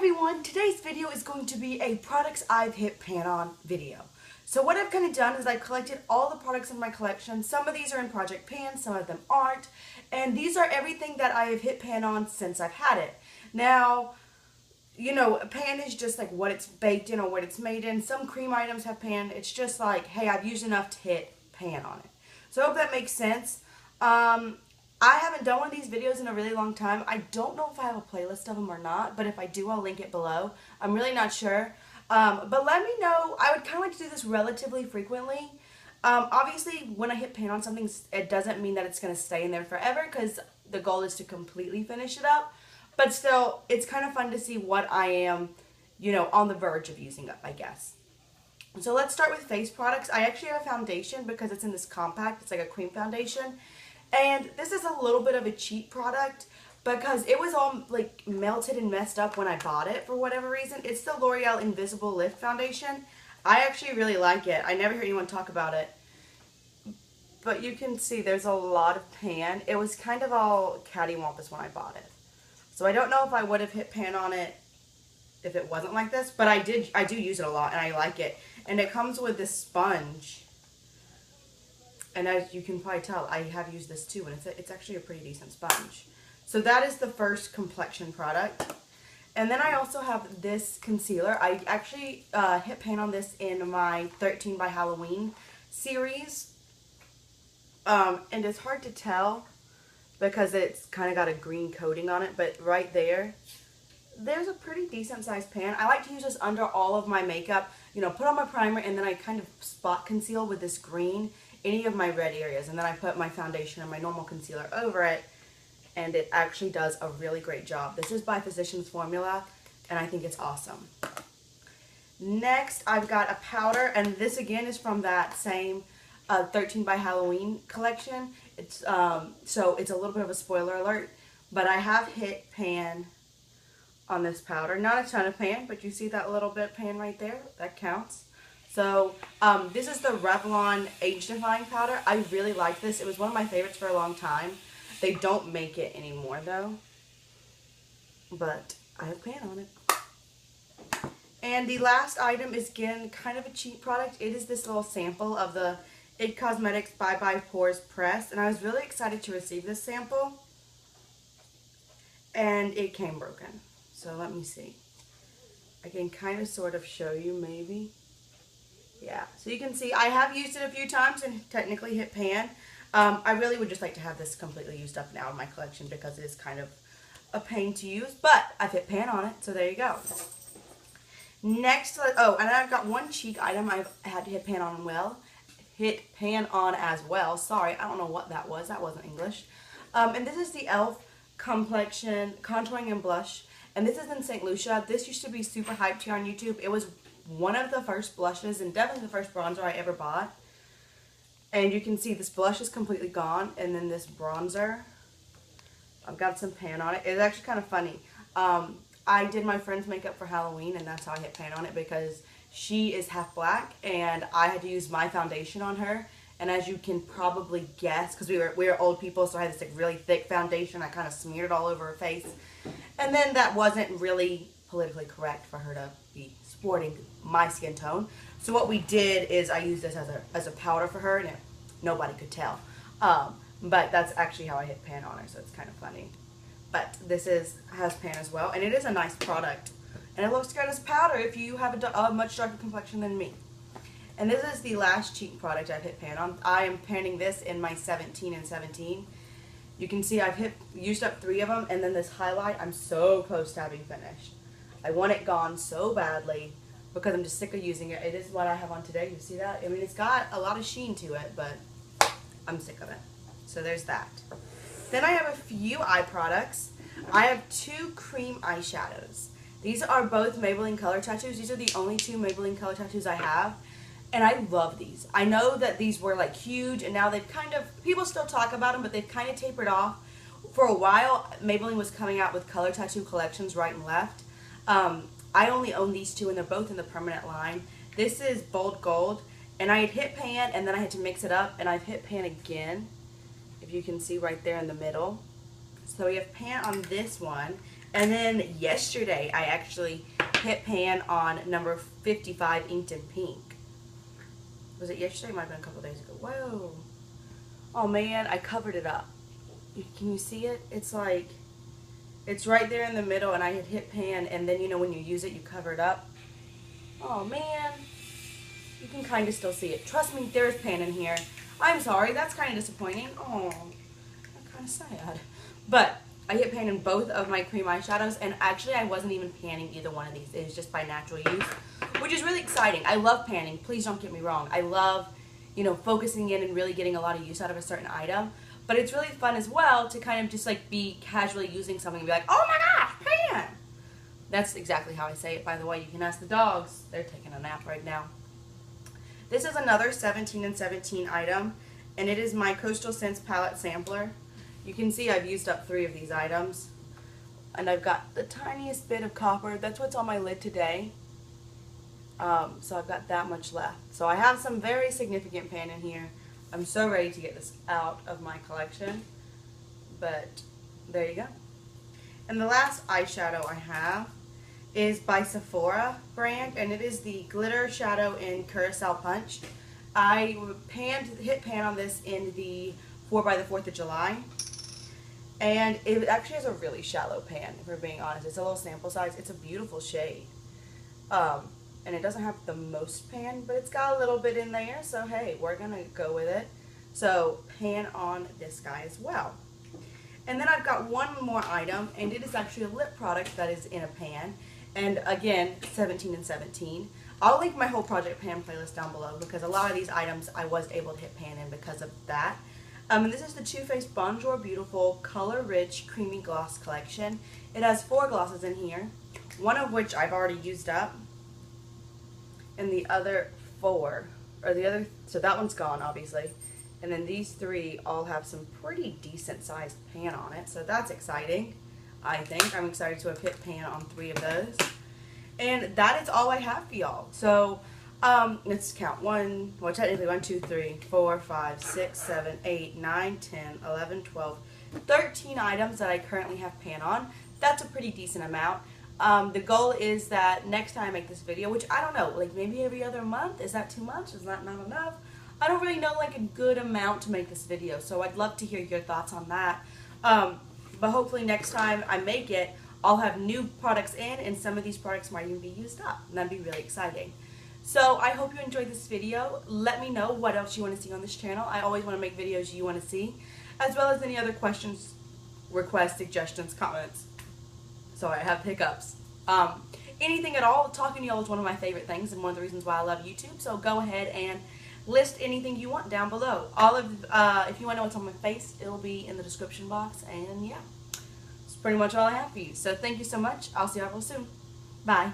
everyone, today's video is going to be a products I've hit pan on video. So what I've kind of done is I've collected all the products in my collection. Some of these are in Project Pan, some of them aren't. And these are everything that I have hit pan on since I've had it. Now, you know, pan is just like what it's baked in or what it's made in. Some cream items have pan. It's just like, hey, I've used enough to hit pan on it. So I hope that makes sense. I haven't done one of these videos in a really long time. I don't know if I have a playlist of them or not, but if I do, I'll link it below. I'm really not sure. But let me know. I would kind of like to do this relatively frequently. Obviously, when I hit pan on something, it doesn't mean that it's going to stay in there forever because the goal is to completely finish it up. But still, it's kind of fun to see what I am, you know, on the verge of using up, I guess. So let's start with face products. I actually have a foundation because it's in this compact. It's like a cream foundation. And this is a little bit of a cheap product because it was all like melted and messed up when I bought it for whatever reason. It's the L'Oreal Invisible Lift Foundation. I actually really like it. I never hear anyone talk about it. But you can see there's a lot of pan. It was kind of all cattywampus when I bought it. So I don't know if I would have hit pan on it if it wasn't like this. But I do use it a lot and I like it. And it comes with this sponge. And as you can probably tell, I have used this too, and it's actually a pretty decent sponge. So that is the first complexion product. And then I also have this concealer. I actually hit pan on this in my 13 by Halloween series. And it's hard to tell because it's kind of got a green coating on it, but right there, there's a pretty decent sized pan. I like to use this under all of my makeup, you know, put on my primer, and then I kind of spot conceal with this green any of my red areas, and then I put my foundation and my normal concealer over it, and it actually does a really great job. This is by Physicians Formula, and I think it's awesome. Next, I've got a powder, and this again is from that same 13 by Halloween collection. It's so it's a little bit of a spoiler alert, but I have hit pan on this powder. Not a ton of pan, but you see that little bit of pan right there? That counts. So, this is the Revlon Age Defying powder. I really like this. It was one of my favorites for a long time. They don't make it anymore, though. But I have pan on it. And the last item is, again, kind of a cheap product. It is this little sample of the IT Cosmetics Bye Bye Pores Press. And I was really excited to receive this sample. And it came broken. So, let me see. I can kind of sort of show you, maybe. Yeah, so you can see I have used it a few times and technically hit pan. I really would just like to have this completely used up now in my collection because it is kind of a pain to use, but I've hit pan on it, so there you go. Next, oh, and I've got one cheek item I've had to hit pan on as well. Sorry, I don't know what that was. That wasn't English. And this is the e.l.f. Complexion Contouring and Blush, and this is in St. Lucia. This used to be super hyped here on YouTube. It was one of the first blushes and definitely the first bronzer I ever bought. And you can see this blush is completely gone, and then this bronzer, I've got some pan on it. It's actually kind of funny. I did my friend's makeup for Halloween, and that's how I hit pan on it because she is half black and I had to use my foundation on her. And as you can probably guess, because we were old people, so I had this like really thick foundation. I kind of smeared it all over her face. And then that wasn't really politically correct for her to be sporting my skin tone. So what we did is I used this as a powder for her, and nobody could tell. But that's actually how I hit pan on her, so it's kind of funny. But this has pan as well, and it is a nice product. And it looks good as powder if you have a much darker complexion than me. And this is the last cheek product I've hit pan on. I am panning this in my 17 and 17. You can see I've used up 3 of them, and then this highlight, I'm so close to having finished. I want it gone so badly because I'm just sick of using it. It is what I have on today. You see that? I mean, it's got a lot of sheen to it, but I'm sick of it. So there's that. Then I have a few eye products. I have 2 cream eyeshadows. These are both Maybelline Color Tattoos. These are the only 2 Maybelline Color Tattoos I have. And I love these. I know that these were like huge, and now they've kind of, people still talk about them, but they've kind of tapered off. For a while, Maybelline was coming out with color tattoo collections right and left. I only own these 2, and they're both in the permanent line. This is Bold Gold, and I had hit pan, and then I had to mix it up, and I've hit pan again, if you can see right there in the middle. So we have pan on this one, And then yesterday, I actually hit pan on number 55 Inked in Pink. Was it yesterday? It might have been a couple days ago. Whoa. Oh man, I covered it up. Can you see it? It's like, it's right there in the middle, and I had hit pan, and then, you know, when you use it, you cover it up. Oh man. You can kind of still see it. Trust me, there's pan in here. I'm sorry, that's kind of disappointing. Oh, that's kind of sad. But I hit pan in both of my cream eyeshadows, and actually I wasn't even panning either one of these. It was just by natural use, which is really exciting. I love panning. Please don't get me wrong. I love, you know, focusing in and really getting a lot of use out of a certain item. But it's really fun as well to kind of just like be casually using something and be like, oh my gosh, pan! That's exactly how I say it, by the way. You can ask the dogs. They're taking a nap right now. This is another 17 and 17 item, and it is my Coastal Scents Palette Sampler. You can see I've used up 3 of these items, and I've got the tiniest bit of copper. That's what's on my lid today. So I've got that much left. So I have some very significant pan in here. I'm so ready to get this out of my collection, but there you go. And the last eyeshadow I have is by Sephora brand, and it is the Glitter Shadow in Curacao Punch. I hit pan on this in the 4 by the 4th of July, and it actually has a really shallow pan, if we're being honest. It's a little sample size. It's a beautiful shade, and it doesn't have the most pan, but it's got a little bit in there, so hey, we're gonna go with it. So pan on this guy as well. And then I've got one more item, and it is actually a lip product that is in a pan. And again, 17 and 17. I'll link my whole Project Pan playlist down below, because a lot of these items I was able to hit pan in because of that. And this is the Too Faced Bonjour Beautiful Color Rich Creamy Gloss Collection. It has 4 glosses in here, one of which I've already used up, and the other 4, so that one's gone obviously. And then these 3 all have some pretty decent sized pan on it, so that's exciting. I think I'm excited to have hit pan on 3 of those. And that is all I have for y'all. So let's count. Technically 1, 2, 3, 4, 5, 6, 7, 8, 9, 10, 11, 12, 13 items that I currently have pan on. That's a pretty decent amount. The goal is that next time I make this video, which I don't know, like maybe every other month, is that too much? Is that not enough? I don't really know like a good amount to make this video, so I'd love to hear your thoughts on that. But hopefully next time I make it, I'll have new products in, and some of these products might even be used up, and that'd be really exciting. So I hope you enjoyed this video. Let me know what else you want to see on this channel. I always want to make videos you want to see, as well as any other questions, requests, suggestions, comments. Sorry, I have hiccups. Anything at all. Talking to y'all is one of my favorite things, and one of the reasons why I love YouTube. So go ahead and list anything you want down below. If you want to know what's on my face, it'll be in the description box. And yeah, that's pretty much all I have for you. So thank you so much. I'll see y'all real soon. Bye.